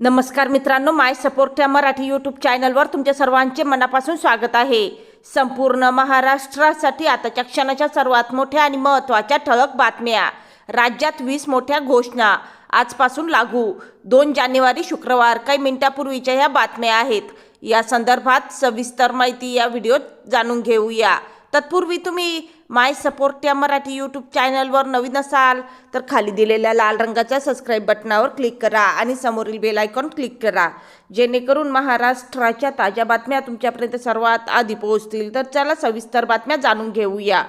नमस्कार मित्रांनो, माय सपोर्ट या मराठी यूट्यूब चॅनलवर तुमच्या सर्वांचे मनापासून स्वागत आहे। संपूर्ण महाराष्ट्रासाठी आताच्या क्षणाच्या सर्वात मोठ्या आणि महत्त्वाच्या ठळक बातम्या। राज्यात 20 मोठ्या घोषणा आजपासून लागू। 2 जानेवारी शुक्रवार काही मिनिटांपूर्वीच्या ह्या बातम्या आहेत। या संदर्भात सविस्तर माहिती या व्हिडिओत जाणून घेऊया। तत्पूर्वी तुम्ही माय सपोर्ट या मराठी यूट्यूब चॅनलवर नवीन असाल तर खाली दिलेल्या लाल रंगाच्या सबस्क्राइब बटनावर क्लिक करा आणि समोरील बेल आयकॉन क्लिक करा, जेणेकरून महाराष्ट्राच्या ताज्या बातम्या तुमच्यापर्यंत सर्वात आधी पोहोचतील। तर चला सविस्तर बातम्या जाणून घेऊया।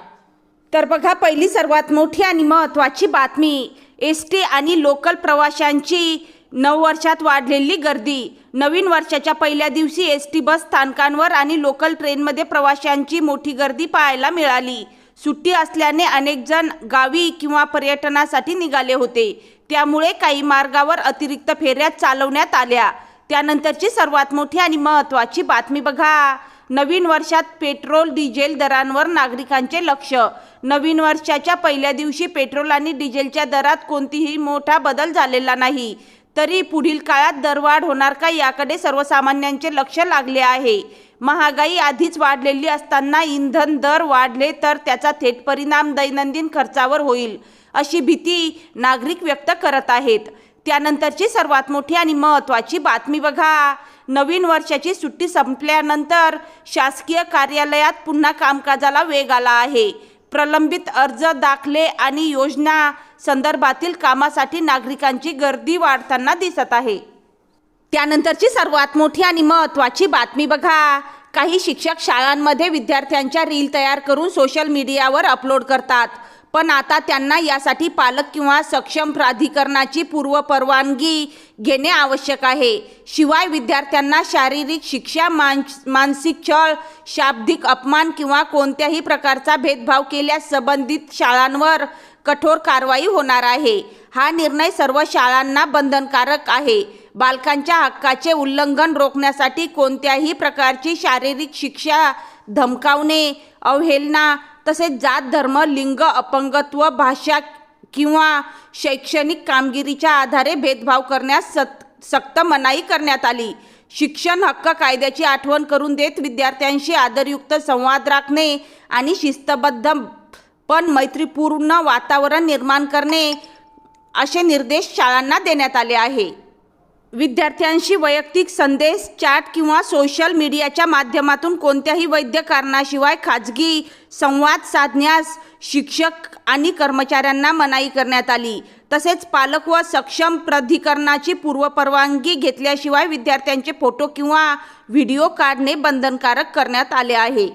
तर बघा, पहिली सर्वात मोठी आणि महत्त्वाची बातमी, एसटी आणि लोकल प्रवाशांची नववर्षात वाढलेली गर्दी। नवीन वर्षाच्या पहिल्या दिवशी एसटी बस स्थानकांवर आणि लोकल ट्रेनमध्ये प्रवाशांची मोठी गर्दी पाहायला मिळाली। सुट्टी असल्याने अनेक जण गावी किंवा पर्यटनासाठी निघाले होते, त्यामुळे काही मार्गावर अतिरिक्त फेऱ्या चालवण्यात आल्या। त्यानंतरची सर्वात मोठी आणि महत्त्वाची बातमी बघा, नवीन वर्षात पेट्रोल डिझेल दरांवर नागरिकांचे लक्ष। नवीन वर्षाच्या पहिल्या दिवशी पेट्रोल आणि डिझेलच्या दरात कोणतीही मोठा बदल झालेला नाही, तरी पुढील काळात दरवाढ होणार का याकडे सर्वसामान्यांचे लक्ष लागले आहे। महागाई आधीच वाढलेली असताना इंधन दर वाढले तर त्याचा थेट परिणाम दैनंदिन खर्चावर होईल, अशी भीती नागरिक व्यक्त करत आहेत। त्यानंतरची सर्वात मोठी आणि महत्त्वाची बातमी बघा, नवीन वर्षाची सुट्टी संपल्यानंतर शासकीय कार्यालयात पुन्हा कामकाजाला वेग आला आहे। प्रलंबित अर्ज, दाखले आणि योजना संदर्भातील कामासाठी नागरिकांची गर्दी वाढताना दिसत आहे। त्यानंतरची सर्वात मोठी आणि महत्त्वाची बातमी बघा, काही शिक्षक शाळांमध्ये विद्यार्थ्यांच्या रील तयार करून सोशल मीडियावर अपलोड करतात, पण आता त्यांना यासाठी पालक किंवा सक्षम प्राधिकरणाची पूर्वपरवानगी घेणे आवश्यक आहे। शिवाय विद्यार्थ्यांना शारीरिक शिक्षा, मानसिक छळ, शाब्दिक अपमान किंवा कोणत्याही प्रकारचा भेदभाव केल्यास संबंधित शाळांवर कठोर कारवाई होणार आहे। हा निर्णय सर्व शाळांना बंधनकारक आहे। बालकांच्या हक्काचे उल्लंघन रोखण्यासाठी कोणत्याही प्रकारची शारीरिक शिक्षा, धमकावणे, अवहेलना तसेच जात, धर्म, लिंग, अपंगत्व, भाषा किंवा शैक्षणिक कामगिरीच्या आधारे भेदभाव करण्यास सक्त मनाई करण्यात आली। शिक्षण हक्क कायद्याची आठवण करून देत विद्यार्थ्यांशी आदरयुक्त संवाद राखणे आणि शिस्तबद्ध पण मैत्रीपूर्ण वातावरण निर्माण करणे असे निर्देश शाळांना देण्यात आले आहे। विद्यार्थ्यांशी वैयक्तिक संदेश, चॅट किंवा सोशल मीडियाच्या माध्यमातून कोणत्याही वैध कारणाशिवाय खाजगी संवाद साधण्यास शिक्षक आणि कर्मचाऱ्यांना मनाई करण्यात आली। तसेच पालक व सक्षम प्राधिकरणाची पूर्वपरवानगी घेतल्याशिवाय विद्यार्थ्यांचे फोटो किंवा व्हिडिओ काढणे बंधनकारक करण्यात आले आहे।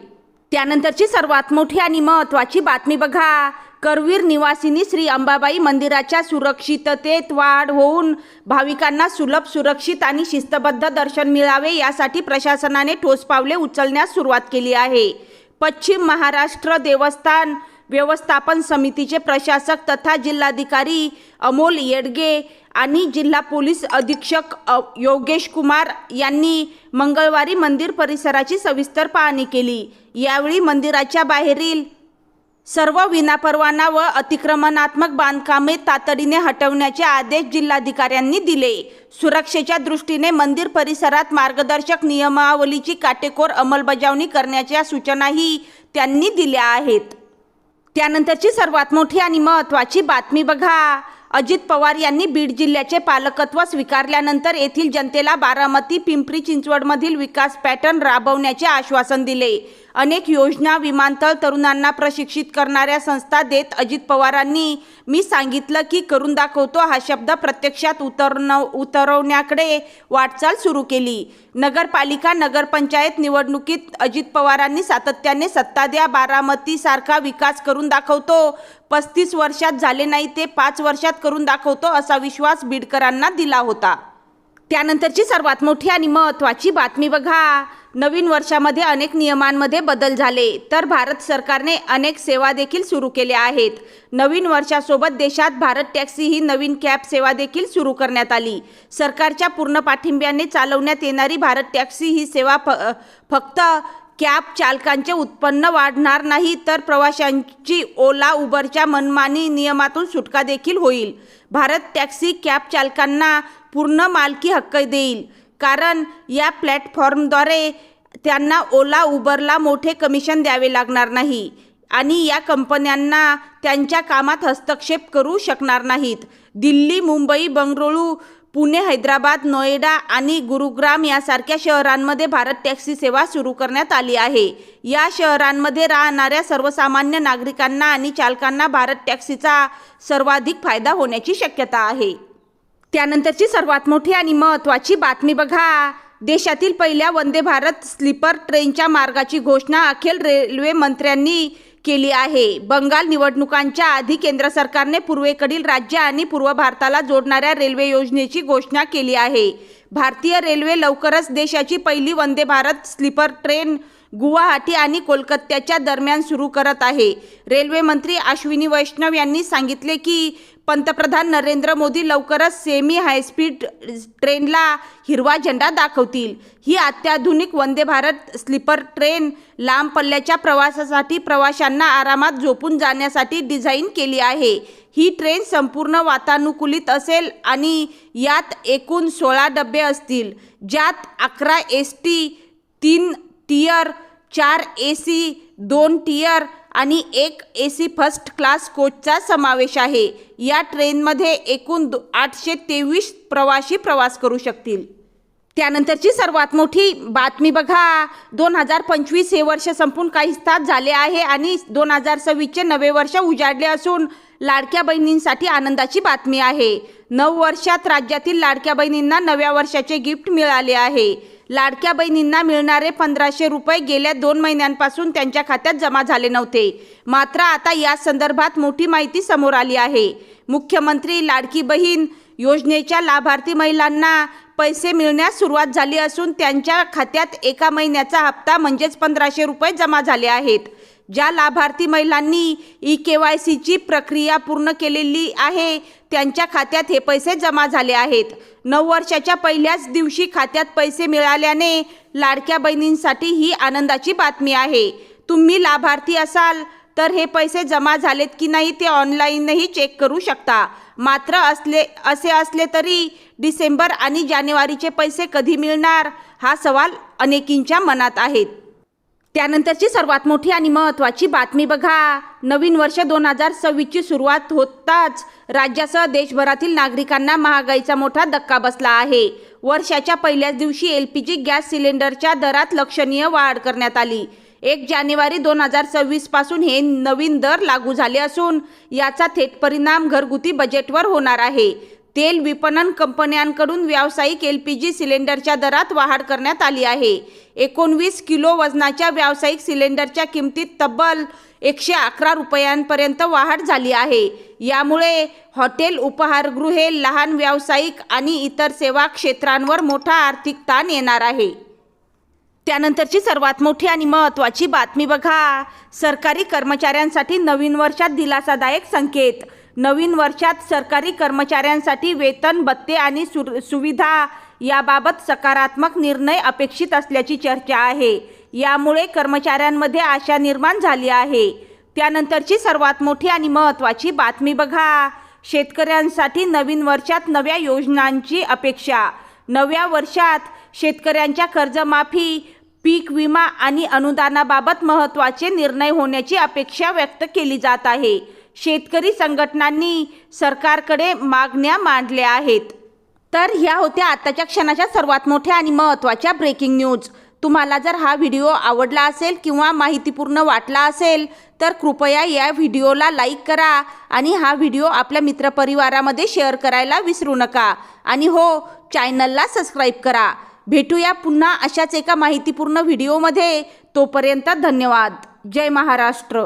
त्यानंतरची सर्वात मोठी आणि महत्त्वाची बातमी बघा, करवीर निवासिनी श्री अंबाबाई मंदिराच्या सुरक्षिततेत वाढ होऊन भाविकांना सुलभ, सुरक्षित आणि शिस्तबद्ध दर्शन मिळावे यासाठी प्रशासनाने ठोस पावले उचलण्यास सुरुवात केली आहे। पश्चिम महाराष्ट्र देवस्थान व्यवस्थापन समितीचे प्रशासक तथा जिल्हाधिकारी अमोल येडगे आणि जिल्हा पोलीस अधीक्षक योगेश कुमार यांनी मंगळवारी मंदिर परिसराची सविस्तर पाहणी केली। यावेळी मंदिराच्या बाहेरील सर्व विनापरवाना व अतिक्रमणात्मक बांधकामे तातडीने हटवण्याचे आदेश जिल्हाधिकाऱ्यांनी दिले। सुरक्षेच्या दृष्टीने मंदिर परिसरात मार्गदर्शक नियमावलीची काटेकोर अंमलबजावणी करण्याच्या सूचनाही त्यांनी दिल्या आहेत। त्यानंतरची सर्वात मोठी आणि महत्त्वाची बातमी बघा, अजित पवार यांनी बीड जिल्ह्याचे पालकत्व स्वीकारल्यानंतर येथील जनतेला बारामती, पिंपरी चिंचवडमधील विकास पॅटर्न राबवण्याचे आश्वासन दिले। अनेक योजना, विमानतळ, तरुणांना प्रशिक्षित करणाऱ्या संस्था देत अजित पवारांनी मी सांगितलं की करून दाखवतो हा शब्द प्रत्यक्षात उतरवण्याकडे वाटचाल सुरू केली। नगरपालिका, नगरपंचायत निवडणुकीत अजित पवारांनी सातत्याने सत्ता द्या, बारामती सारखा विकास करून दाखवतो, 35 वर्षात झाले नाही ते 5 वर्षात करून दाखवतो असा विश्वास बीडकरांना दिला होता। त्यानंतरची सर्वात मोठी आणि महत्त्वाची बातमी बघा, नवीन वर्षामध्ये अनेक नियमांमध्ये बदल झाले तर भारत सरकारने अनेक सेवा देखील सुरू केल्या आहेत। नवीन वर्षासोबत देशात भारत टॅक्सी ही नवीन कॅब सेवा देखील सुरू करण्यात आली। सरकारच्या पूर्ण पाठिंब्याने चालवण्यात येणारी भारत टॅक्सी ही सेवा फक्त कॅब चालकांचे उत्पन्न वाढणार नाही, तर प्रवाशांची ओला उबरच्या मनमानी नियमातून सुटका देखील होईल. भारत टॅक्सी कॅब चालकांना पूर्ण मालकी हक्क देईल, कारण या प्लॅटफॉर्मद्वारे त्यांना ओला उबरला मोठे कमिशन द्यावे लागणार नाही आणि या कंपन्यांना त्यांच्या कामात हस्तक्षेप करू शकणार नाहीत. दिल्ली, मुंबई, बंगळुरू, पुणे, हैदराबाद, नोएडा आणि गुरुग्राम यासारख्या शहरांमध्ये भारत टॅक्सी सेवा सुरू करण्यात आली आहे. या शहरांमध्ये राहणाऱ्या सर्वसामान्य नागरिकांना आणि चालकांना भारत टॅक्सीचा सर्वाधिक फायदा होण्याची शक्यता आहे. त्यानंतरची सर्वात मोठी आणि महत्त्वाची बातमी बघा. देशातील पहिल्या वंदे भारत स्लीपर ट्रेनच्या मार्गाची घोषणा अखेर रेल्वे मंत्र्यांनी केली आहे. बंगाल निवडणुकांच्या आधी केंद्र सरकारने पूर्वेकडील राज्य आणि पूर्व भारताला जोडणाऱ्या रेल्वे योजनेची घोषणा केली आहे. भारतीय रेल्वे लवकरच देशाची पहिली वंदे भारत स्लीपर ट्रेन गुवाहाटी आणि कोलकात्याच्या दरम्यान सुरू करत आहे. रेल्वे मंत्री अश्विनी वैष्णव यांनी सांगितले की पंतप्रधान नरेंद्र मोदी लवकरच सेमी हायस्पीड ट्रेनला हिरवा झेंडा दाखवतील. ही अत्याधुनिक वंदे भारत स्लीपर ट्रेन लांब पल्ल्याच्या प्रवासासाठी प्रवाशांना आरामात झोपून जाण्यासाठी डिझाईन केली आहे. ही ट्रेन संपूर्ण वातानुकूलित असेल आणि यात एकूण 16 डबे असतील, ज्यात 11 ST, 3 टियर, 4 AC, 2 टियर आणि 1 AC फर्स्ट क्लास कोचचा समावेश आहे. या ट्रेनमध्ये एकूण 823 प्रवासी प्रवास करू शकतील. त्यानंतरची सर्वात मोठी बातमी बघा. 2025 हे वर्ष संपून काही तास झाले आहे आणि 2026चे नवे वर्ष उजाडले असून लाडक्या बहिणींसाठी आनंदाची बातमी आहे. 9 वर्षात राज्यातील लाडक्या बहिणींना नव्या वर्षाचे गिफ्ट मिळाले आहे. लाडक्या बहिणींना मिळणारे 1500 रुपये गेल्या 2 महिन्यांपासून त्यांच्या खात्यात जमा झाले नव्हते. मात्र आता या संदर्भात मोठी माहिती समोर आली आहे. मुख्यमंत्री लाडकी बहीण योजनेच्या लाभार्थी महिलांना पैसे मिळण्यास सुरुवात झाली असून त्यांच्या खात्यात एका महिन्याचा हप्ता म्हणजेच 1500 रुपये जमा झाले आहेत. ज्या लाभार्थी महिलांनी EKYCची प्रक्रिया पूर्ण केलेली आहे त्यांच्या खात्यात हे पैसे जमा झाले आहेत. 9 वर्षाच्या पहिल्याच दिवशी खात्यात पैसे मिळाल्याने लाडक्या बहिणींसाठी ही आनंदाची बातमी आहे. तुम्ही लाभार्थी असाल तर हे पैसे जमा झालेत की नाही ते ऑनलाईनही चेक करू शकता. मात्र असे असले तरी डिसेंबर आणि जानेवारीचे पैसे कधी मिळणार हा सवाल अनेकींच्या मनात आहेत. त्यानंतरची सर्वात मोठी आणि महत्त्वाची बातमी बघा. नवीन वर्ष 2026ची सुरुवात होताच राज्यासह देशभरातील नागरिकांना महागाईचा मोठा धक्का बसला आहे. वर्षाच्या पहिल्याच दिवशी LPG गॅस सिलेंडरच्या दरात लक्षणीय वाढ करण्यात आली. 1 जानेवारी 2026 पासून हे नवीन दर लागू झाले असून याचा थेट परिणाम घरगुती बजेटवर होणार आहे. तेल विपणन कंपन्यांकडून व्यावसायिक LPG सिलेंडरच्या दरात वाढ करण्यात आली आहे. 19 किलो वजनाच्या व्यावसायिक सिलेंडरच्या किमतीत तब्बल 111 रुपयांपर्यंत वाढ झाली आहे. यामुळे हॉटेल, उपहारगृहे, लहान व्यावसायिक आणि इतर सेवा क्षेत्रांवर मोठा आर्थिक ताण येणार आहे. त्यानंतरची सर्वात मोठी आणि महत्त्वाची बातमी बघा. सरकारी कर्मचाऱ्यांसाठी नवीन वर्षात दिलासादायक संकेत. नवीन वर्षात सरकारी कर्मचाऱ्यांसाठी वेतन, भत्ते आणि सुविधा याबाबत सकारात्मक निर्णय अपेक्षित असल्याची चर्चा आहे. यामुळे कर्मचाऱ्यांमध्ये आशा निर्माण झाली आहे. त्यानंतरची सर्वात मोठी आणि महत्त्वाची बातमी बघा. शेतकऱ्यांसाठी नवीन वर्षात नव्या योजनांची अपेक्षा. नव्या वर्षात शेतकऱ्यांच्या कर्जमाफी, पीक विमा आणि अनुदानाबाबत महत्त्वाचे निर्णय होण्याची अपेक्षा व्यक्त केली जात आहे. शेतकरी संघटनांनी सरकारकडे मागण्या मांडल्या आहेत. तर ह्या होत्या आताच्या क्षणाच्या सर्वात मोठ्या आणि महत्त्वाच्या ब्रेकिंग न्यूज. तुम्हाला जर हा व्हिडिओ आवडला असेल किंवा माहितीपूर्ण वाटला असेल तर कृपया या व्हिडिओला लाईक करा आणि हा व्हिडिओ आपल्या मित्रपरिवारामध्ये शेअर करायला विसरू नका. आणि हो, चॅनलला सबस्क्राईब करा. भेटूया पुन्हा अशाच एका माहितीपूर्ण व्हिडिओमध्ये. तोपर्यंत धन्यवाद. जय महाराष्ट्र.